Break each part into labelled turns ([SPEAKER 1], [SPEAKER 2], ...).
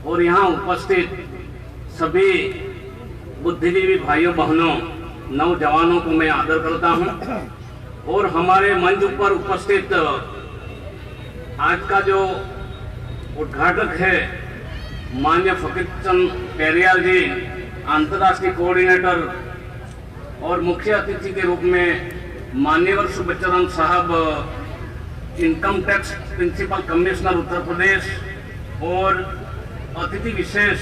[SPEAKER 1] और यहाँ उपस्थित सभी बुद्धिजीवी भाइयों बहनों नौजवानों को मैं आदर करता हूँ। और हमारे मंच पर उपस्थित आज का जो उद्घाटक है माननीय फकीर चंद पेरियाल जी, अंतर्राष्ट्रीय कोऑर्डिनेटर, और मुख्य अतिथि के रूप में माननीय सुबचरण साहब, income tax principle commissioner Uttar Pradesh, और अतिथि विशेष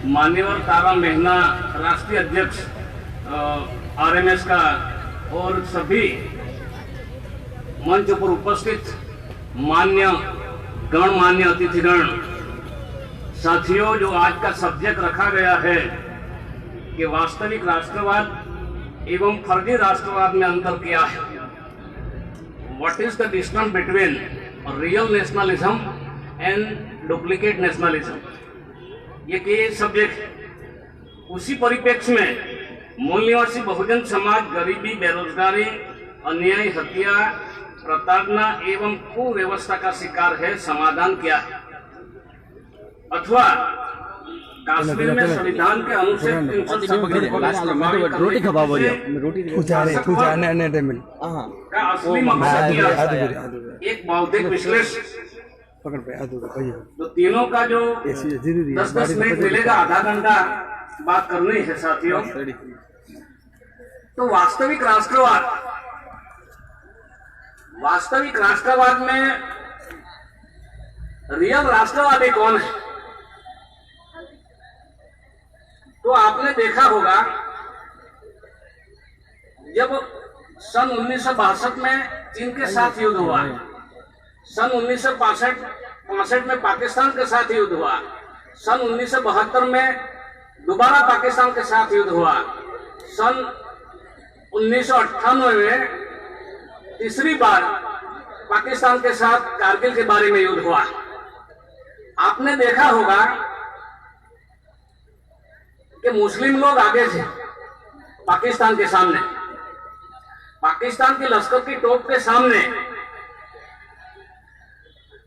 [SPEAKER 1] माननीय तारा मेहना, राष्ट्रीय अध्यक्ष आरएमएस का, और सभी मंच पर उपस्थित मान्य गणमान्य अतिथिगण, साथियों, जो आज का सब्जेक्ट रखा गया है कि वास्तविक राष्ट्रवाद एवं फर्जी राष्ट्रवाद में अंतर क्या है, what is the distance between real nationalism and duplicate nationalism, ये सब्जेक्ट उसी परिप्रेक्ष्य में मूल निवासी बहुजन समाज गरीबी, बेरोजगारी, अन्याय, हत्या, प्रताड़ना एवं कुव्यवस्था का शिकार है, समाधान क्या है, अथवा कश्मीर में संविधान के अनुच्छेद 370 का असली मकसद क्या है, एक बौद्धिक विश्लेषण। तो तीनों का जो 10-10 मिनट मिलेगा, आधा घंटा बात करनी है साथियों। तो वास्तविक राष्ट्रवाद में रियल राष्ट्रवादी कौन है? तो आपने देखा होगा जब सन 1962 में चीन के साथ युद्ध हुआ, सन 1965 में पाकिस्तान के साथ युद्ध हुआ, सन 1972 में दोबारा पाकिस्तान के साथ युद्ध हुआ, सन 1998 में तीसरी बार पाकिस्तान के साथ कारगिल के बारे में युद्ध हुआ। आपने देखा होगा कि मुस्लिम लोग आगे थे पाकिस्तान के सामने, पाकिस्तान के लश्कर की तोप के सामने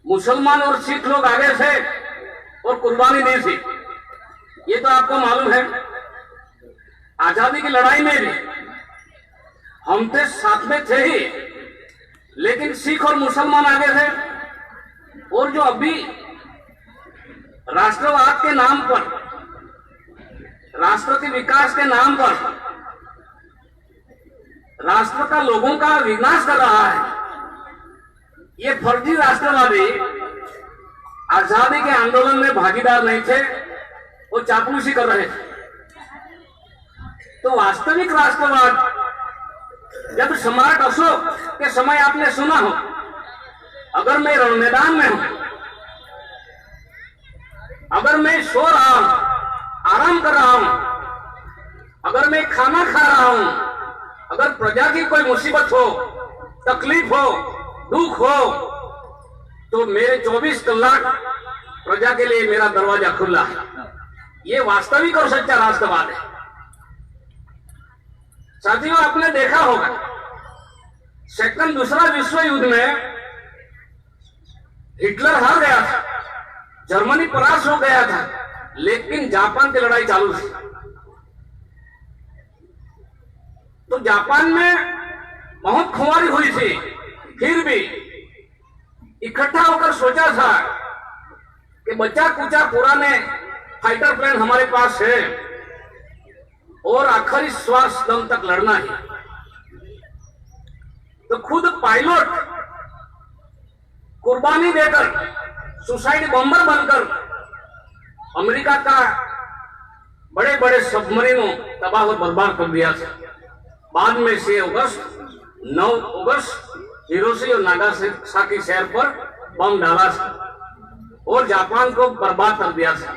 [SPEAKER 1] मुसलमान और सिख लोग आगे थे और कुर्बानी दी थी। ये तो आपको मालूम है। आजादी की लड़ाई में भी हम थे, साथ में थे ही, लेकिन सिख और मुसलमान आगे थे। और जो अभी राष्ट्रवाद के नाम पर, राष्ट्र के विकास के नाम पर राष्ट्र का लोगों का विनाश कर रहा है, ये फर्जी राष्ट्रवादी आजादी के आंदोलन में भागीदार नहीं थे, वो चापलूसी कर रहे थे। तो वास्तविक राष्ट्रवाद जब सम्राट अशोक के समय आपने सुना हो, अगर मैं रण मैदान में हूं, अगर मैं सो रहा हूं, आराम कर रहा हूं, अगर मैं खाना खा रहा हूं, अगर प्रजा की कोई मुसीबत हो, तकलीफ हो, दुख हो, तो मेरे 24 कलाक प्रजा के लिए मेरा दरवाजा खुला है। ये वास्तविक और सच्चा राष्ट्रवाद है। साथियों, आपने देखा होगा दूसरा विश्व युद्ध में हिटलर हार गया था, जर्मनी परास्त हो गया था, लेकिन जापान की लड़ाई चालू थी। तो जापान में बहुत खुमारी हुई थी, फिर भी इकट्ठा होकर सोचा था कि बचा कुचा पुराने फाइटर प्लेन हमारे पास है और आखिरी श्वास दम तक लड़ना है। तो खुद पायलट कुर्बानी देकर, सुसाइड बॉम्बर बनकर अमेरिका का बड़े बड़े सबमरीनों तबाह और बर्बाद कर दिया था। बाद में 9 अगस्त हिरोशिमा और नागासाकी शहर पर बम डाला था और जापान को बर्बाद कर दिया था।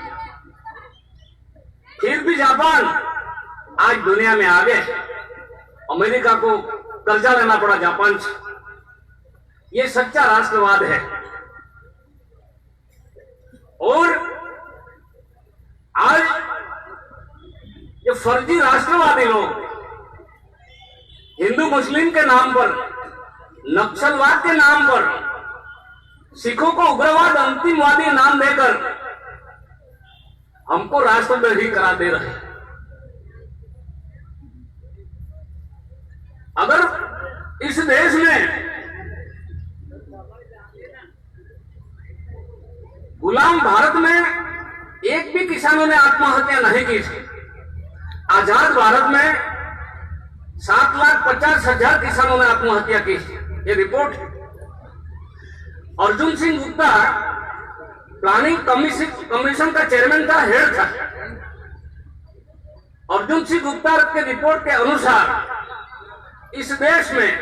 [SPEAKER 1] फिर भी जापान आज दुनिया में आगे, अमेरिका को कर्जा लेना पड़ा जापान से। ये सच्चा राष्ट्रवाद है। और आज ये फर्जी राष्ट्रवादी लोग हिंदू मुस्लिम के नाम पर, नक्सलवाद के नाम पर, सिखों को उग्रवाद अंतिमवादी नाम देकर हमको राष्ट्रद्रोही करार दे रहे हैं। अगर इस देश में गुलाम भारत में एक भी किसानों ने आत्महत्या नहीं की थी, आजाद भारत में 7,50,000 किसानों ने आत्महत्या की थी। ये रिपोर्ट है। अर्जुन सिंह गुप्ता प्लानिंग कमीशन का चेयरमैन था, हेड था। अर्जुन सिंह गुप्ता के रिपोर्ट के अनुसार इस देश में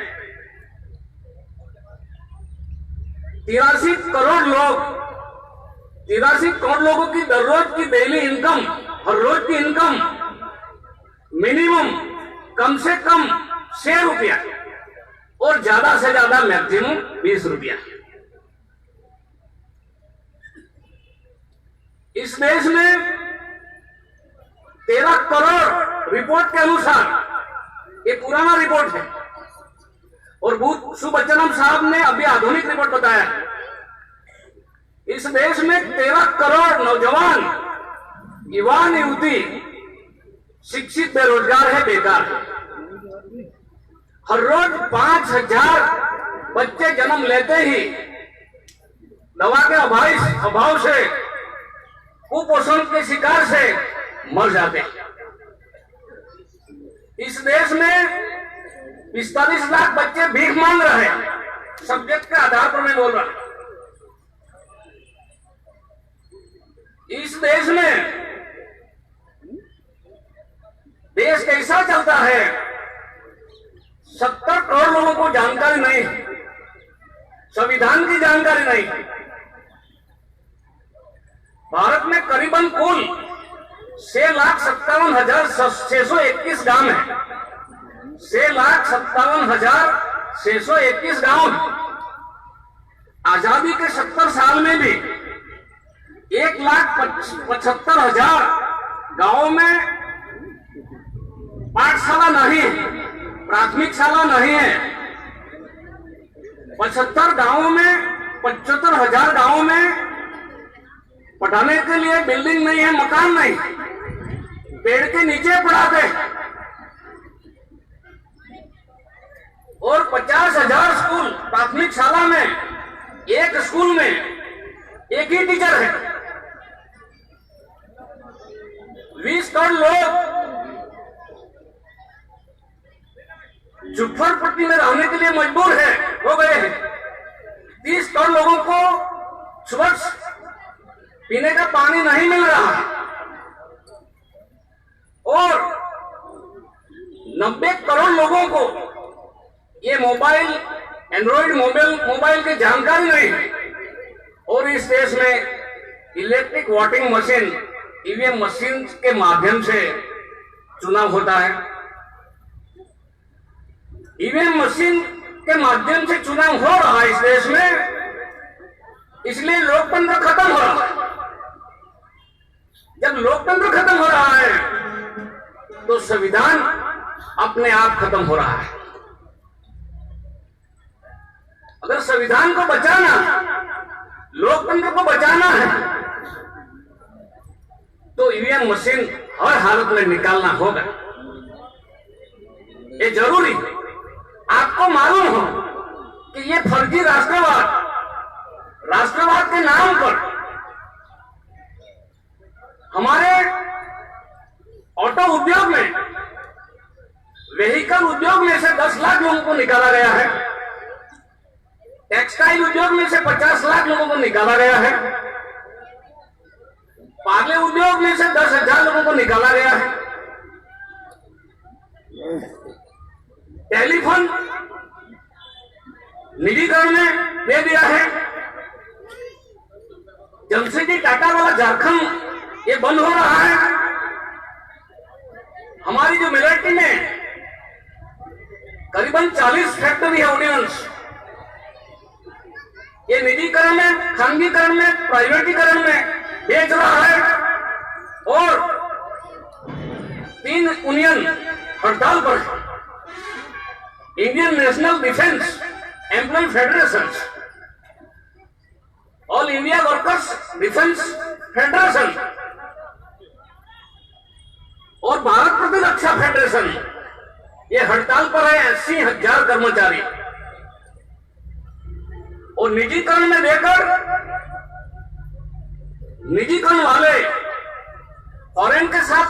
[SPEAKER 1] 83 करोड़ लोगों की दररोज की डेली इनकम, हर रोज की इनकम मिनिमम कम से कम 6 रुपया और ज्यादा से ज्यादा मैक्सिमम 20 रुपया। इस देश में 13 करोड़ रिपोर्ट के अनुसार, ये पुराना रिपोर्ट है और सुबच्चनम साहब ने अभी आधुनिक रिपोर्ट बताया। इस देश में 13 करोड़ नौजवान युवान युवती शिक्षित बेरोजगार है, बेकार है। हर रोज 5,000 बच्चे जन्म लेते ही दवा के अभाव से, कुपोषण के शिकार से मर जाते हैं। इस देश में 45 लाख बच्चे भीख मांग रहे हैं। सब्जेक्ट के आधार पर मैं बोल रहा हूं। इस देश में देश कैसा चलता है, 70 करोड़ लोगों को जानकारी नहीं, संविधान की जानकारी नहीं। भारत में करीबन कुल 6,57,621 गांव है। 6,57,621 गांव। आजादी के 70 साल में भी 1,75,000 गांवों में पाठशाला नहीं है, प्राथमिक शाला नहीं है। 75 गांवों में, 75,000 गांवों में पढ़ाने के लिए बिल्डिंग नहीं है, मकान नहीं, पेड़ के नीचे पढ़ाते। और 50,000 स्कूल, प्राथमिक शाला में एक स्कूल में एक ही टीचर है। 20 करोड़ लोग झुप्पड़पट्टी में रहने के लिए मजबूर हो गए हैं। 30 करोड़ लोगों को स्वच्छ पीने का पानी नहीं मिल रहा है और 90 करोड़ लोगों को ये एंड्रॉइड मोबाइल की जानकारी नहीं है। और इस देश में electric voting machine, EVM machine के माध्यम से चुनाव होता है। ईवीएम मशीन के माध्यम से चुनाव हो रहा है इस देश में, इसलिए लोकतंत्र खत्म हो रहा है। जब लोकतंत्र खत्म हो रहा है तो संविधान अपने आप खत्म हो रहा है। अगर संविधान को बचाना, लोकतंत्र को बचाना है तो ईवीएम मशीन हर हालत में निकालना होगा। ये जरूरी है। आपको मालूम हो कि ये फर्जी राष्ट्रवाद के नाम पर हमारे ऑटो उद्योग में, व्हीकल उद्योग में से 10 लाख लोगों को निकाला गया है। टेक्सटाइल उद्योग में से 50 लाख लोगों को निकाला गया है। पार्ले उद्योग में से 10,000 लोगों को निकाला गया है। टेलीफोन निजीकरण में दे दिया है। जमशेदजी टाटा वाला झारखंड ये बंद हो रहा है। हमारी जो मिलिट्री में करीबन 40 फैक्ट्री है, ऑर्डिनेंस, ये निजीकरण में, खानगीकरण में, प्राइवेटीकरण में बेच रहा है। और 3 यूनियन हड़ताल पर है। Indian national defence employ federation, all India workers defence federation और भारत प्रतिरक्षा फेडरेशन ये हड़ताल पर है 80,000 कर्मचारी, और निजीकरण में देकर निजीकरण वाले फॉरेन के साथ,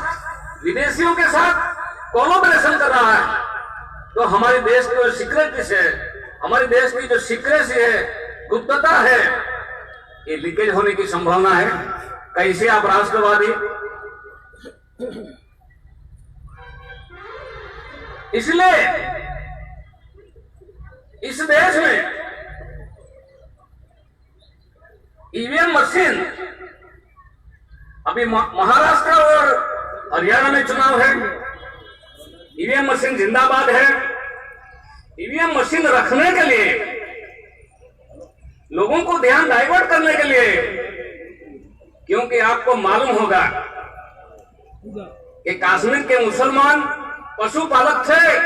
[SPEAKER 1] विदेशियों के साथ कोलैबोरेशन कर रहा है। तो हमारे देश की जो सीक्रेटनेस है, हमारे देश की जो सीक्रेसी है, गुप्तता है, ये लीकेज होने की संभावना है। कैसे आप राष्ट्रवादी? इसलिए इस देश में ईवीएम मशीन, अभी महाराष्ट्र और हरियाणा में चुनाव है, ईवीएम मशीन जिंदाबाद है। ईवीएम मशीन रखने के लिए, लोगों को ध्यान डाइवर्ट करने के लिए, क्योंकि आपको मालूम होगा कि कश्मीर के मुसलमान पशुपालक थे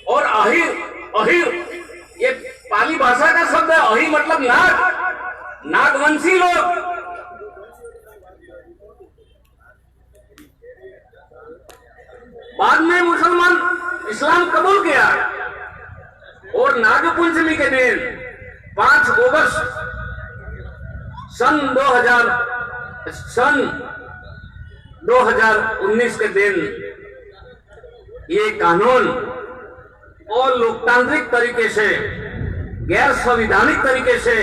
[SPEAKER 1] और अहिर ये पाली भाषा का शब्द है। अहिर मतलब नागवंशी लोग। बाद में मुसलमान इस्लाम कबूल किया और नागपंचमी के दिन 5 अगस्त सन 2019 के दिन ये कानून और लोकतांत्रिक तरीके से, गैर संवैधानिक तरीके से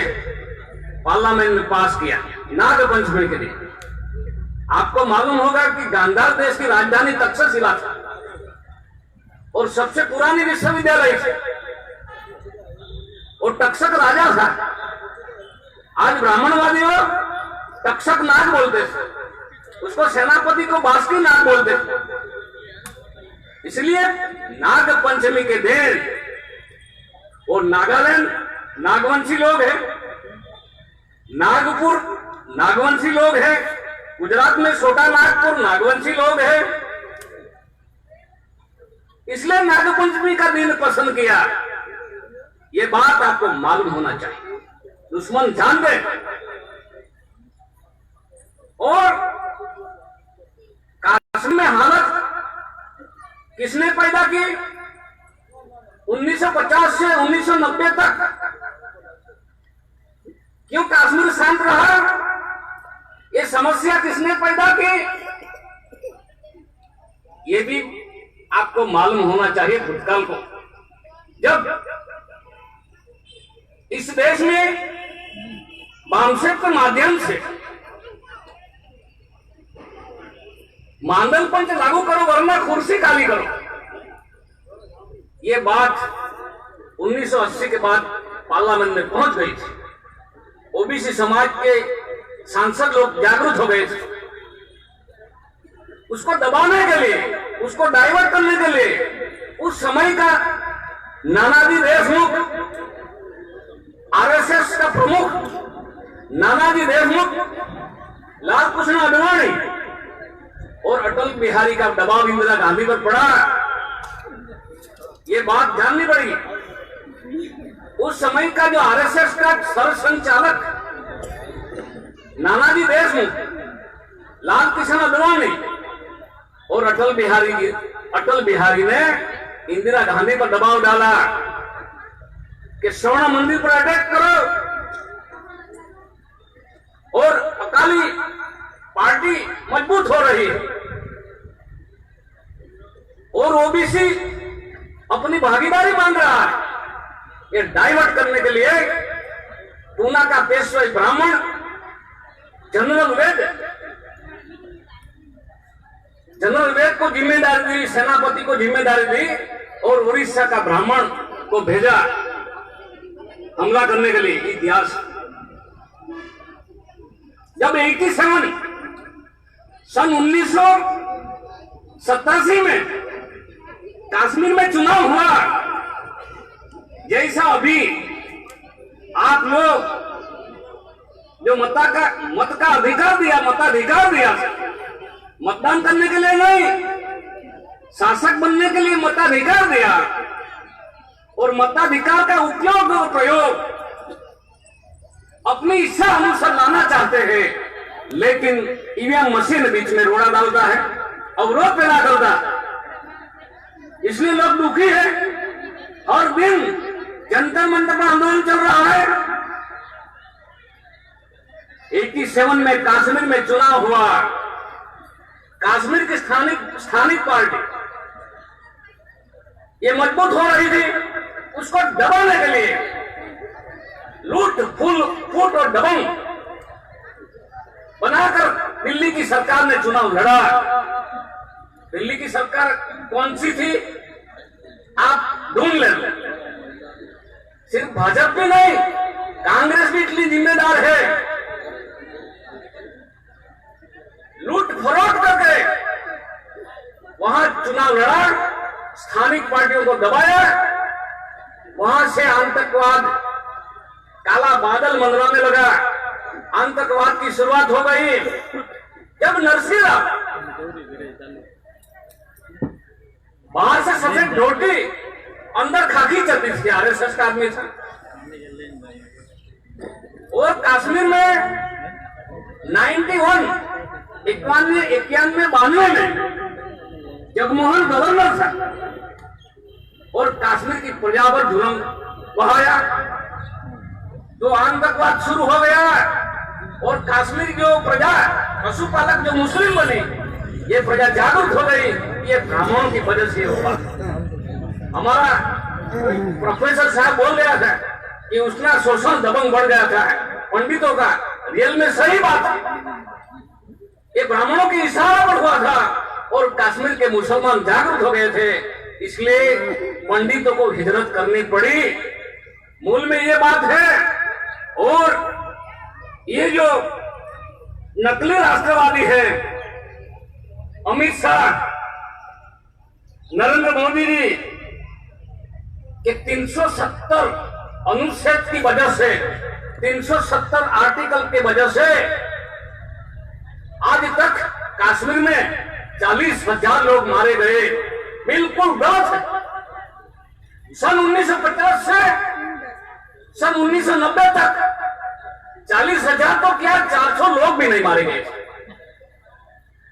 [SPEAKER 1] पार्लियामेंट में पास किया नागपंचमी के दिन। आपको मालूम होगा कि गांधार देश की राजधानी तक्षशिला था और सबसे पुरानी विश्वविद्यालय थी और तक्षक राजा था। आज ब्राह्मणवादियों तक्षक नाग बोलते थे, उसको सेनापति को बास्की नाग बोलते थे। इसलिए नाग पंचमी के दिन, और नागालैंड नागवंशी लोग हैं, नागपुर नागवंशी लोग हैं, गुजरात में छोटा नागपुर नागवंशी लोग हैं। इसलिए नागपंचमी का दिन पसंद किया। ये बात आपको मालूम होना चाहिए, दुश्मन जान दे। और कश्मीर में हालत किसने पैदा की? 1950 से 1990 तक क्यों कश्मीर शांत रहा? ये समस्या किसने पैदा की? ये भी आपको मालूम होना चाहिए भूतकाल को। जब इस देश में बामसेट के माध्यम से मानदल पंच लागू करो वरना कुर्सी खाली करो, ये बात 1980 के बाद पार्लियामेंट में पहुंच गई थी। ओबीसी समाज के सांसद लोग जागरूक हो गए थे। उसको दबाने के लिए, उसको डाइवर्ट करने के लिए उस समय का नानाजी देशमुख, आरएसएस का प्रमुख नानाजी देशमुख, लाल कृष्ण आडवाणी और अटल बिहारी का दबाव इंदिरा गांधी पर पड़ा। ये बात जाननी पड़ी। उस समय का जो आरएसएस का सरसंचालक नानाजी देशमुख, लाल कृष्ण आडवाणी और अटल बिहारी ने इंदिरा गांधी पर दबाव डाला कि स्वर्ण मंदिर पर अटैक करो, और अकाली पार्टी मजबूत हो रही है और ओबीसी अपनी भागीदारी मांग रहा है। ये डाइवर्ट करने के लिए पूना का पेशवाई ब्राह्मण जनरल वेद को जिम्मेदारी दी, सेनापति को जिम्मेदारी दी और उड़ीसा का ब्राह्मण को भेजा हमला करने के लिए। इतिहास जब 87 सन 1987 में कश्मीर में चुनाव हुआ, जैसा अभी आप लोग जो मत का अधिकार दिया, मताधिकार दिया, मतदान करने के लिए नहीं, शासक बनने के लिए मताधिकार दिया, और मताधिकार का उपयोग और प्रयोग अपनी इच्छा अनुसार लाना चाहते हैं, लेकिन ईवीएम मशीन बीच में रोड़ा डालता है। अवरोध पैदा करता, इसलिए लोग दुखी है। हर दिन जंतर मंतर पर आंदोलन चल रहा है। 87 में कश्मीर में चुनाव हुआ, कश्मीर की स्थानिक पार्टी ये मजबूत हो रही थी, उसको दबाने के लिए लूट फूट और दबंग बनाकर दिल्ली की सरकार ने चुनाव लड़ा। दिल्ली की सरकार कौन सी थी आप ढूंढ लें। सिर्फ भाजपा में नहीं, कांग्रेस भी इतनी जिम्मेदार है। लूट फरोट करके वहां चुनाव लड़ा, स्थानिक पार्टियों को दबाया, वहां से आतंकवाद काला बादल मंडराने लगा, आतंकवाद की शुरुआत हो गई। जब नरसिंह राव बाहर से सफेद धोती अंदर खाकी चलती थी, आरएसएस का आदमी था, और कश्मीर में 91 में जगमोहन गवर्नर था और कश्मीर की प्रजा पर जुल्म बहाया, तो आतंकवाद शुरू हो गया। और कश्मीर की जो प्रजा पशुपालक जो मुस्लिम बने, ये प्रजा जागरूक हो गई। ये ब्राह्मणों की वजह से हुआ। हमारा प्रोफेसर साहब बोल रहा था कि उसका शोषण दबंग बढ़ गया था पंडितों का, रियल में सही बात है। ये ब्राह्मणों की इशारा पर हुआ था और कश्मीर के मुसलमान जागरूक हो गए थे, इसलिए पंडितों को हिजरत करनी पड़ी। मूल में ये बात है। और ये जो नकली राष्ट्रवादी है अमित शाह, नरेंद्र मोदी जी के 370 अनुच्छेद की वजह से, 370 आर्टिकल की वजह से आज तक कश्मीर में 40,000 लोग मारे गए। बिल्कुल गलत है। सन 1950 से सन 1990 तक 40,000 तो क्या 400 लोग भी नहीं मारे गए,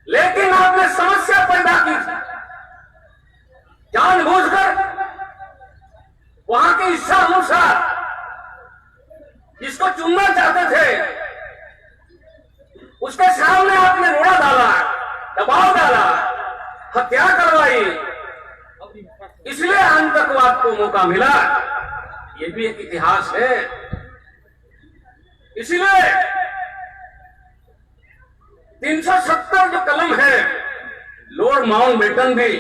[SPEAKER 1] लेकिन आपने समस्या पैदा की जानबूझकर। वहां के इच्छा अनुसार जिसको चुनना चाहते थे उसके सामने आपने रोड़ा डाला, दबाव डाला, हत्या करवाई, इसलिए आतंकवाद को मौका मिला। ये भी एक इतिहास है। इसलिए 370 जो कलम है, लॉर्ड माउंटबेटन भी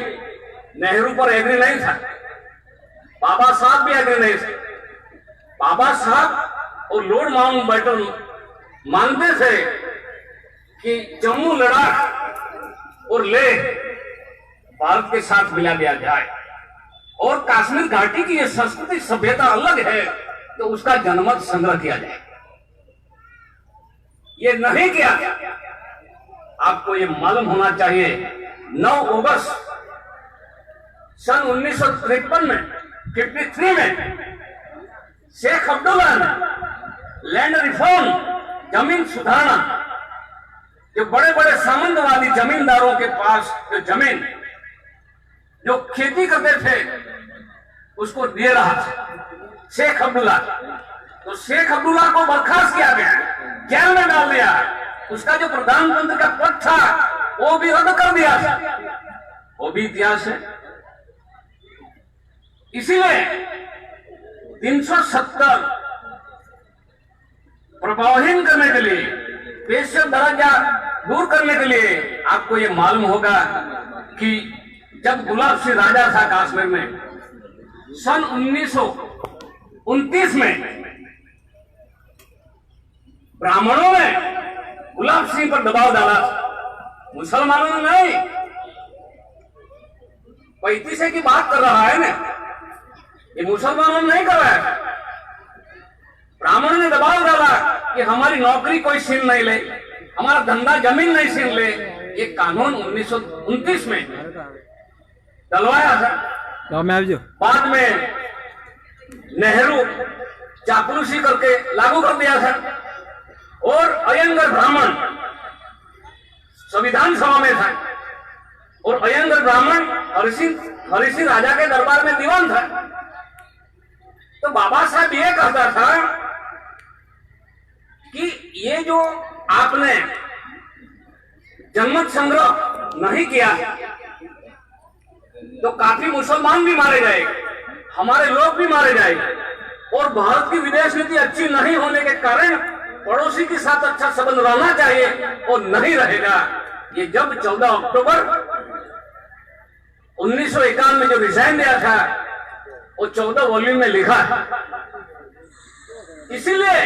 [SPEAKER 1] नेहरू पर एग्री नहीं था, बाबा साहब भी एग्री नहीं थे। बाबा साहब और लॉर्ड माउंटबेटन मानते थे कि जम्मू, लद्दाख और लेह भारत के साथ मिला दिया जाए, और कश्मीर घाटी की ये संस्कृति सभ्यता अलग है तो उसका जनमत संग्रह किया जाए। ये नहीं किया। आपको ये मालूम होना चाहिए, 9 अगस्त सन 1953 में 53 में शेख अब्दुल्ला ने लैंड रिफॉर्म, जमीन सुधारना, जो बड़े बड़े सामंतवादी जमींदारों के पास जो जमीन जो खेती करते थे उसको दे रहा था शेख अब्दुल्ला। तो शेख अब्दुल्ला को बर्खास्त किया गया, जेल में डाल दिया। उसका जो प्रधानमंत्री का पद था वो भी रद्द कर दिया था। वो भी इतिहास है। इसीलिए 370 प्रभावहीन करने के लिए, पेशेवर दर्जा दूर करने के लिए, आपको ये मालूम होगा कि जब गुलाब सिंह राजा था कश्मीर में सन 1929 में, ब्राह्मणों ने गुलाब सिंह पर दबाव डाला, मुसलमानों ने नहीं। 35 की बात कर रहा है ना, ये मुसलमानों ने नहीं कर रहा है। ब्राह्मणों ने दबाव डाला कि हमारी नौकरी कोई छीन नहीं ले, हमारा धंधा जमीन नहीं छीन ले। ये कानून 1929 में डलवाया था। बाद में नेहरू चापलूसी करके लागू कर दिया था, और अयंगर ब्राह्मण संविधान सभा में था और अयंगर ब्राह्मण हरिसिंह राजा के दरबार में दीवान था। तो बाबा साहब ये कहता था कि ये जो आपने जनमत संग्रह नहीं किया तो काफी मुसलमान भी मारे जाएंगे, हमारे लोग भी मारे जाएंगे, और भारत की विदेश नीति अच्छी नहीं होने के कारण पड़ोसी के साथ अच्छा संबंध रहना चाहिए और नहीं रहेगा। ये जब 14 अक्टूबर 1951 में जो रिजाइन दिया था वो 14 वॉल्यूम में लिखा है। इसीलिए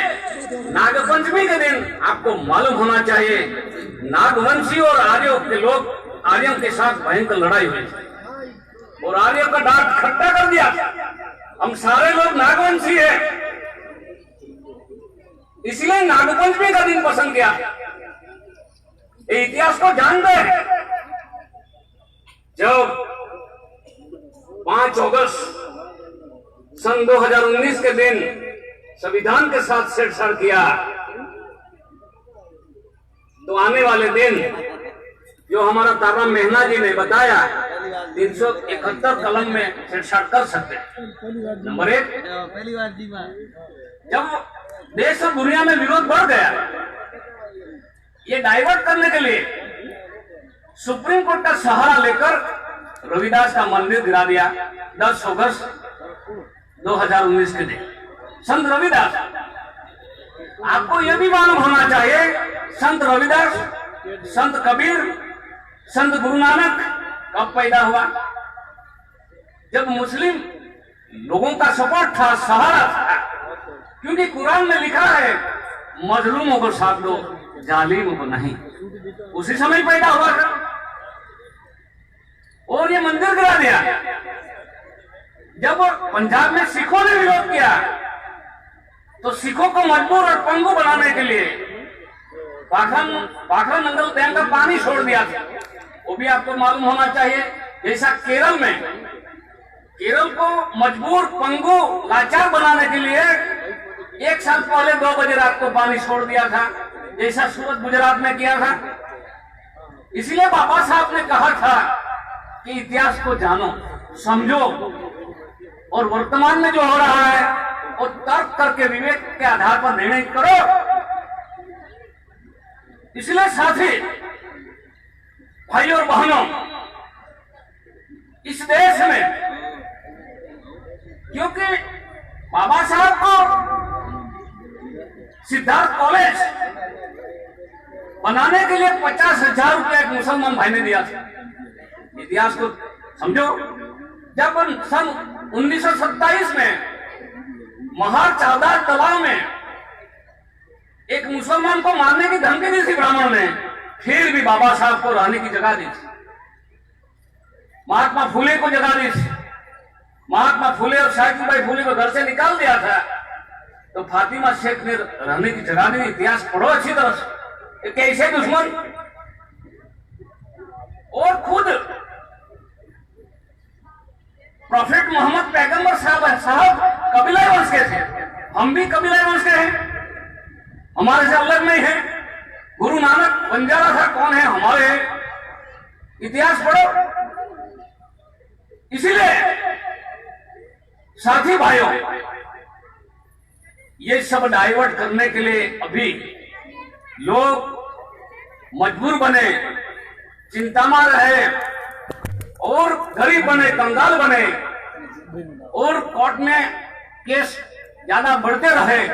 [SPEAKER 1] नागपंचमी के दिन आपको मालूम होना चाहिए नागवंशी और आर्यों के लोग आर्यों के साथ भयंकर लड़ाई हुई और आर्यों का डाक खट्टा कर दिया। हम सारे लोग नागवंशी हैं, इसलिए नागपंचमी का दिन पसंद किया। इतिहास को जानते हैं। जब 5 अगस्त सन 2019 के दिन संविधान के साथ छेड़छाड़ किया तो आने वाले दिन जो हमारा तारा मेहना जी ने बताया 371 कलम में छेड़छाड़ कर सकते हैं। नंबर 1, जब देश और दुनिया में विरोध बढ़ गया, ये डाइवर्ट करने के लिए सुप्रीम कोर्ट का सहारा लेकर रविदास का मंदिर गिरा दिया 10 अगस्त 2019 के दिन। संत रविदास, आपको यह भी मालूम होना चाहिए संत रविदास, संत कबीर, संत गुरु नानक कब पैदा हुआ? जब मुस्लिम लोगों का सपोर्ट था, सहारा था, क्योंकि कुरान में लिखा है मजलूमों को साथ दो, जालिमों को नहीं। उसी समय पैदा हुआ था और ये मंदिर गिरा दिया। जब पंजाब में सिखों ने विरोध किया तो सिखों को मजबूर और पंगु बनाने के लिए पाखरा नंगल डैम का पानी छोड़ दिया था। वो भी आपको मालूम होना चाहिए। जैसा केरल को मजबूर, पंगु, लाचार बनाने के लिए 1 साल पहले 2 बजे रात को पानी छोड़ दिया था, जैसा सूरत गुजरात में किया था। इसलिए बाबा साहब ने कहा था कि इतिहास को जानो, समझो और वर्तमान में जो हो रहा है वो तर्क करके विवेक के आधार पर निर्णय करो। इसलिए साथी भाई और बहनों, इस देश में क्योंकि बाबा साहब को सिद्धार्थ कॉलेज बनाने के लिए 50,000 रुपया एक मुसलमान भाई ने दिया था। इतिहास को समझो। जब सन 1927 में महार चावदार तालाब में एक मुसलमान को मारने की धमकी दी थी ब्राह्मण ने, फिर भी बाबा साहब को रहने की जगह दी थी। महात्मा फुले को जगह दी थी। महात्मा फुले और सावित्रीबाई फुले को घर से निकाल दिया था तो फातिमा शेख ने रहने की जगह दी। इतिहास पढ़ो अच्छी तरह से, कैसे दुश्मन। और खुद प्रोफेट मोहम्मद पैगंबर साहब कबीला वंश के थे, हम भी कबीला वंश के हैं, हमारे से अलग नहीं है। गुरु नानक बंजारा था, कौन है? हमारे हैं। इतिहास पढ़ो। इसीलिए साथी भाइयों, ये सब डाइवर्ट करने के लिए अभी लोग मजबूर बने, चिंता में रहे और गरीब बने, कंगाल बने और कोर्ट में केस ज्यादा बढ़ते रहे,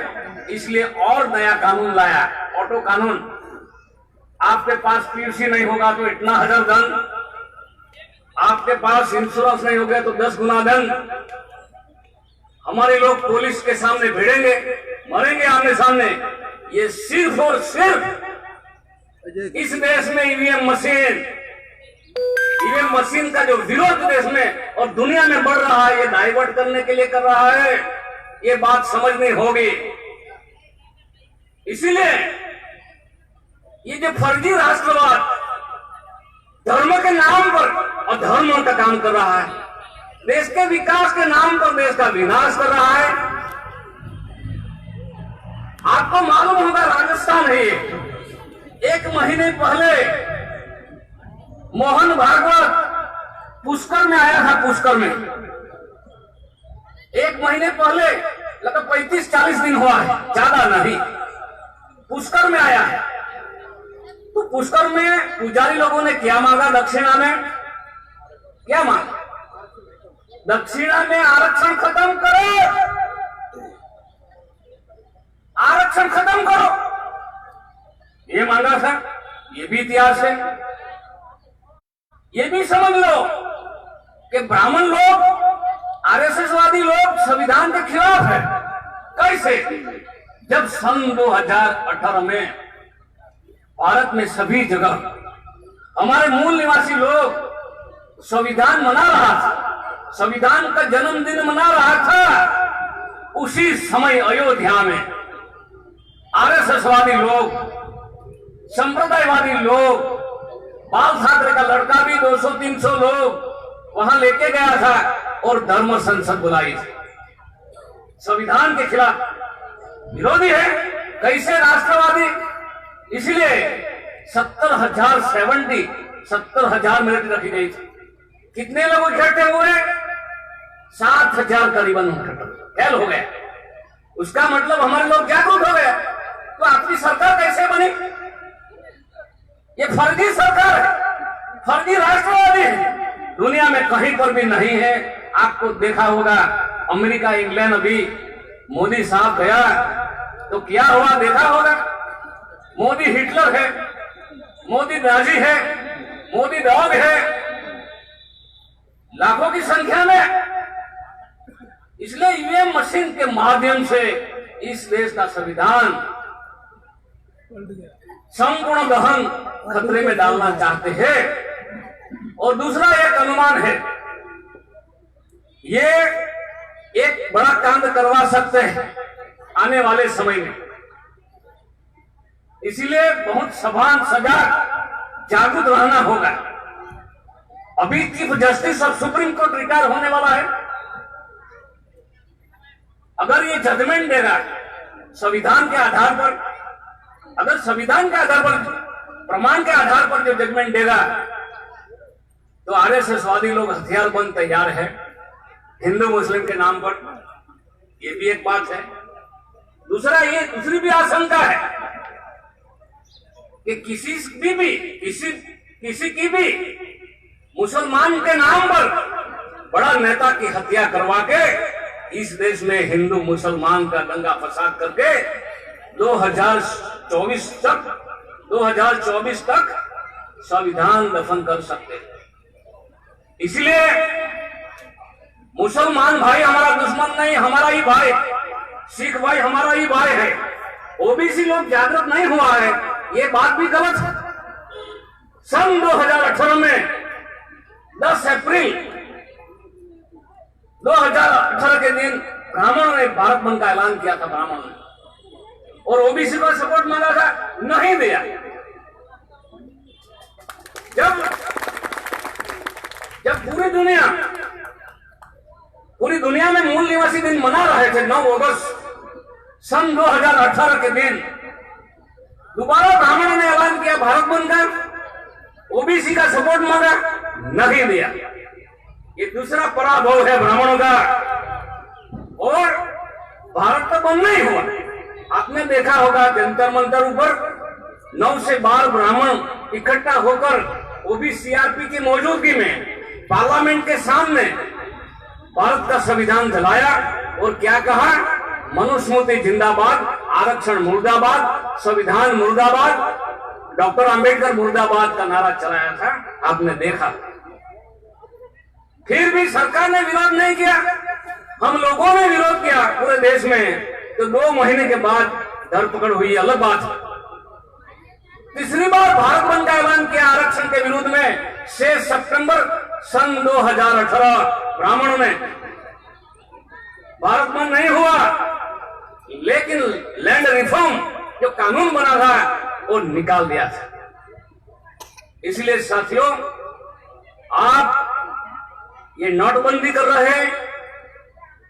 [SPEAKER 1] इसलिए और नया कानून लाया, ऑटो कानून। आपके पास पीयूसी नहीं होगा तो इतना हजार दंड, आपके पास इंश्योरेंस नहीं होगा तो 10 गुना दंड। हमारे लोग पुलिस के सामने भिड़ेंगे, मरेंगे आमने सामने। ये सिर्फ और सिर्फ इस देश में ईवीएम मशीन का जो विरोध देश में और दुनिया में बढ़ रहा है, ये डाइवर्ट करने के लिए कर रहा है। ये बात समझनी होगी। इसीलिए ये जो फर्जी राष्ट्रवाद धर्म के नाम पर और धर्मों का काम कर रहा है, देश के विकास के नाम पर देश का विनाश कर रहा है। आपको मालूम होगा राजस्थान है, 1 महीने पहले मोहन भागवत पुष्कर में आया था। पुष्कर में 1 महीने पहले, लगभग 35-40 दिन हुआ है, ज्यादा नहीं। पुष्कर में आया है। तो पुष्कर में पुजारी लोगों ने क्या मांगा? दक्षिणा में क्या मांगा? दक्षिणा में आरक्षण खत्म करो, आरक्षण खत्म करो, ये मांगा था। ये भी इतिहास है। ये भी समझ लो कि ब्राह्मण लोग, आरएसएसवादी लोग संविधान के खिलाफ है। कैसे? जब सन 2018 में भारत में सभी जगह हमारे मूल निवासी लोग संविधान मना रहा था, संविधान का जन्मदिन मना रहा था, उसी समय अयोध्या में आरएसएसवादी लोग, संप्रदायवादी लोग, बाल ठाकरे का लड़का भी 200-300 लोग वहां लेके गया था और धर्म संसद बुलाई थी। संविधान के खिलाफ विरोधी है। कैसे? राष्ट्रवादी। इसलिए 70,000 मिनट रखी गई थी। कितने लोग इकट्ठे हुए? 7,000 करीबन फेल हो गए। उसका मतलब हमारे लोग जागरूक हो गए। तो आपकी सरकार कैसे बनी? ये फर्जी सरकार है, फर्जी राष्ट्रवादी है। दुनिया में कहीं पर भी नहीं है। आपको देखा होगा अमेरिका, इंग्लैंड, अभी मोदी साहब गया तो क्या हुआ देखा होगा। मोदी हिटलर है, मोदी नाजी है, मोदी डॉग है, लाखों की संख्या में। इसलिए ईवीएम मशीन के माध्यम से इस देश का संविधान संपूर्ण दहन खतरे में डालना चाहते हैं। और दूसरा एक अनुमान है, ये एक बड़ा कांड करवा सकते हैं आने वाले समय में। इसीलिए बहुत सावधान, सजाग, जागरूक रहना होगा। अभी chief justice of supreme court retire होने वाला है। अगर ये जजमेंट देगा संविधान के आधार पर, अगर संविधान के आधार पर, प्रमाण के आधार पर जो जजमेंट देगा, तो आरएसएसवादी लोग हथियारबंद तैयार है हिंदू मुस्लिम के नाम पर। ये भी एक बात है। दूसरा, ये दूसरी भी आशंका है कि किसी की भी मुसलमान के नाम पर बड़ा नेता की हत्या करवा के इस देश में हिंदू मुसलमान का दंगा फसाद करके 2024 तक संविधान दफन कर सकते हैं। इसलिए मुसलमान भाई हमारा दुश्मन नहीं, हमारा ही भाई। सिख भाई हमारा ही भाई है। ओबीसी लोग जागरूक नहीं हुआ है, ये बात भी गलत है। सन 2018 में 10 अप्रैल 2018 के दिन ब्राह्मणों ने भारत बंद का ऐलान किया था। ब्राह्मणों ने और ओबीसी को सपोर्ट मांगा था, नहीं दिया। जब पूरी दुनिया में मूल निवासी दिन मना रहे थे 9 अगस्त सन 2018 के दिन, दोबारा ब्राह्मणों ने ऐलान किया भारत बंद का, ओबीसी का सपोर्ट मांगा, नहीं दिया। ये दूसरा पराभव है ब्राह्मणों का। और भारत तो बंद नहीं हुआ। आपने देखा होगा जंतर मंतर ऊपर 9 से 12 ब्राह्मण इकट्ठा होकर, वो भी सीआरपी की मौजूदगी में, पार्लियामेंट के सामने भारत का संविधान जलाया और क्या कहा? मनुस्मृति जिंदाबाद, आरक्षण मुर्दाबाद, संविधान मुर्दाबाद, डॉक्टर अंबेडकर मुर्दाबाद का नारा चलाया था। आपने देखा। फिर भी सरकार ने विरोध नहीं किया, हम लोगों ने विरोध किया पूरे देश में। तो 2 महीने के बाद धरपकड़ हुई, अलग बात है। तीसरी बार भारत बंद का ऐलान किया आरक्षण के विरोध में 6 सितंबर सन 2018 ब्राह्मणों ने। भारत बंद नहीं हुआ, लेकिन लैंड रिफॉर्म जो कानून बना था वो निकाल दिया था। इसलिए साथियों, आप ये नोटबंदी कर रहे हैं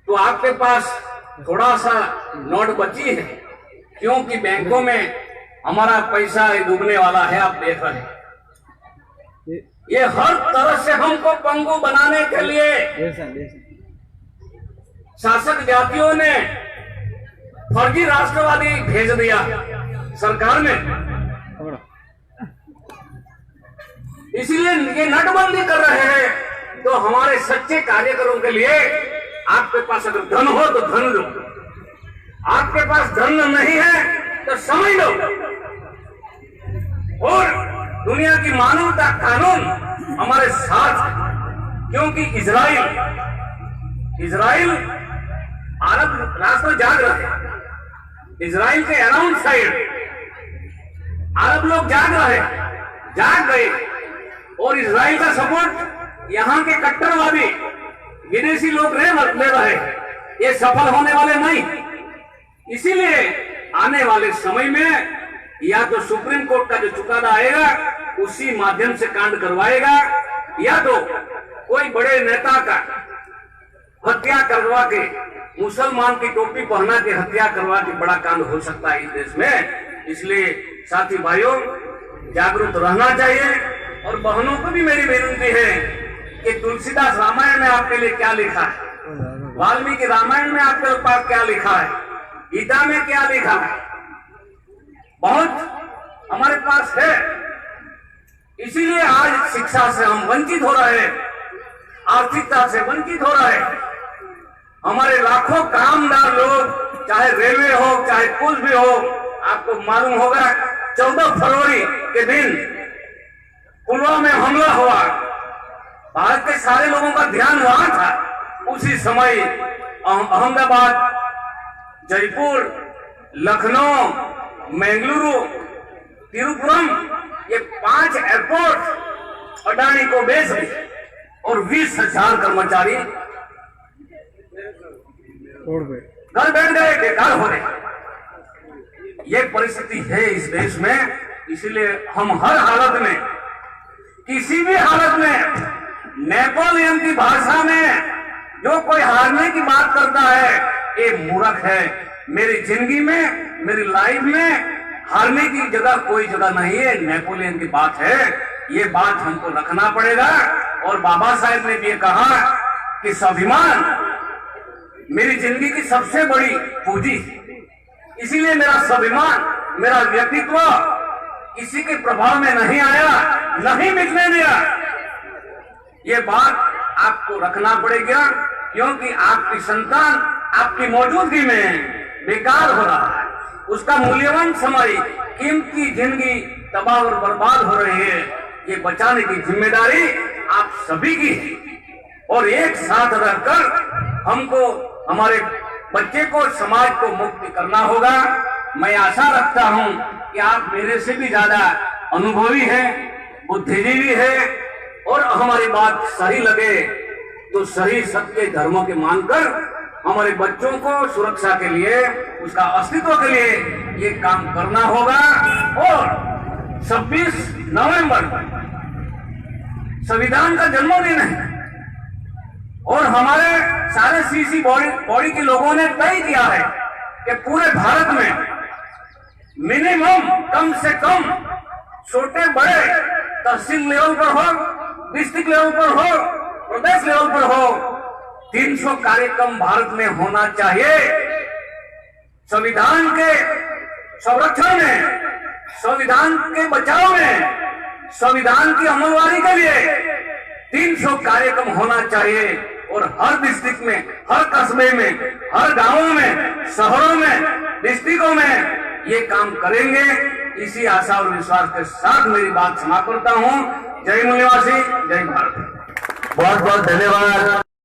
[SPEAKER 1] तो आपके पास थोड़ा सा नोट बची है, क्योंकि बैंकों में हमारा पैसा डूबने वाला है। आप देख रहे हैं ये हर तरह से हमको पंगु बनाने के लिए शासक जातियों ने फर्जी राष्ट्रवादी भेज दिया सरकार में। इसीलिए ये नटबंदी कर रहे हैं। तो हमारे सच्चे कार्यकर्ताओं के लिए आपके पास अगर धन हो तो धन लो, आपके पास धन नहीं है तो समझ लो। और दुनिया की मानवता कानून हमारे साथ है, क्योंकि इजराइल अरब राष्ट्र जाग रहे हैं। इजराइल के अराउंड साइड अरब लोग जाग गए और इजराइल का सपोर्ट यहाँ के कट्टरवादी विदेशी लोग ले रहे हैं। ये सफल होने वाले नहीं। इसीलिए आने वाले समय में या तो सुप्रीम कोर्ट का जो चुकादा आएगा उसी माध्यम से कांड करवाएगा, या तो कोई बड़े नेता का हत्या करवा के, मुसलमान की टोपी पहना के हत्या करवा के बड़ा कांड हो सकता है इस देश में। इसलिए साथी भाइयों, जागरूक रहना चाहिए। और बहनों को भी मेरी विनती है कि तुलसीदास रामायण में आपके लिए क्या लिखा है, वाल्मीकि रामायण में आपके पास क्या लिखा है, गीता में क्या लिखा है, बहुत हमारे पास है। इसीलिए आज शिक्षा से हम वंचित हो रहे हैं, आर्थिकता से वंचित हो रहे हैं। हमारे लाखों कामदार लोग, चाहे रेलवे हो चाहे पुल भी हो, आपको मालूम होगा 14 फरवरी के दिन पुलवामा में हमला हुआ, भारत के सारे लोगों का ध्यान वहां था। उसी समय अहमदाबाद, जयपुर, लखनऊ, बेंगलुरु, तिरुपुरम, ये 5 एयरपोर्ट अडानी को बेच दिए और 20,000 कर्मचारी घर बैठ गए, बेकार हो गए। ये परिस्थिति है इस देश में। इसलिए हम हर हालत में, किसी भी हालत में, नेपोलियन की भाषा में जो कोई हारने की बात करता है ये मूर्ख है। मेरी जिंदगी में, मेरी लाइफ में हारने की जगह कोई जगह नहीं है, नेपोलियन की बात है। ये बात हमको रखना पड़ेगा। और बाबा साहेब ने भी ये कहा कि स्वाभिमान मेरी जिंदगी की सबसे बड़ी पूंजी। इसीलिए मेरा स्वाभिमान, मेरा व्यक्तित्व किसी के प्रभाव में नहीं आया, नहीं बिकने दिया। ये बात आपको रखना पड़ेगा, क्योंकि आपकी संतान आपकी मौजूदगी में बेकार हो रहा है। उसका मूल्यवान समय, कीमती जिंदगी तबाह और बर्बाद हो रही है। ये बचाने की जिम्मेदारी आप सभी की है। और एक साथ रहकर हमको, हमारे बच्चे को, समाज को मुक्त करना होगा। मैं आशा रखता हूं कि आप मेरे से भी ज्यादा अनुभवी हैं, बुद्धिजीवी हैं, और हमारी बात सही लगे तो सही सत्य धर्मों के मानकर हमारे बच्चों को सुरक्षा के लिए, उसका अस्तित्व के लिए ये काम करना होगा। और 26 नवंबर संविधान का जन्मदिन है और हमारे सारे सीसी बॉडी के लोगों ने तय किया है कि पूरे भारत में मिनिमम, कम से कम, छोटे बड़े, तहसील लेवल पर हो, डिस्ट्रिक्ट लेवल पर हो, प्रदेश लेवल पर हो, 300 कार्यक्रम भारत में होना चाहिए। संविधान के संरक्षण में, संविधान के बचाव में, संविधान की अमलवारी के लिए 300 कार्यक्रम होना चाहिए। और हर डिस्ट्रिक्ट में, हर कस्बे में, हर गांवों में, शहरों में, डिस्ट्रिक्टों में ये काम करेंगे। इसी आशा और विश्वास के साथ मेरी बात समाप्त करता हूं। जय मूल्यवासी, जय भारत।
[SPEAKER 2] बहुत बहुत धन्यवाद।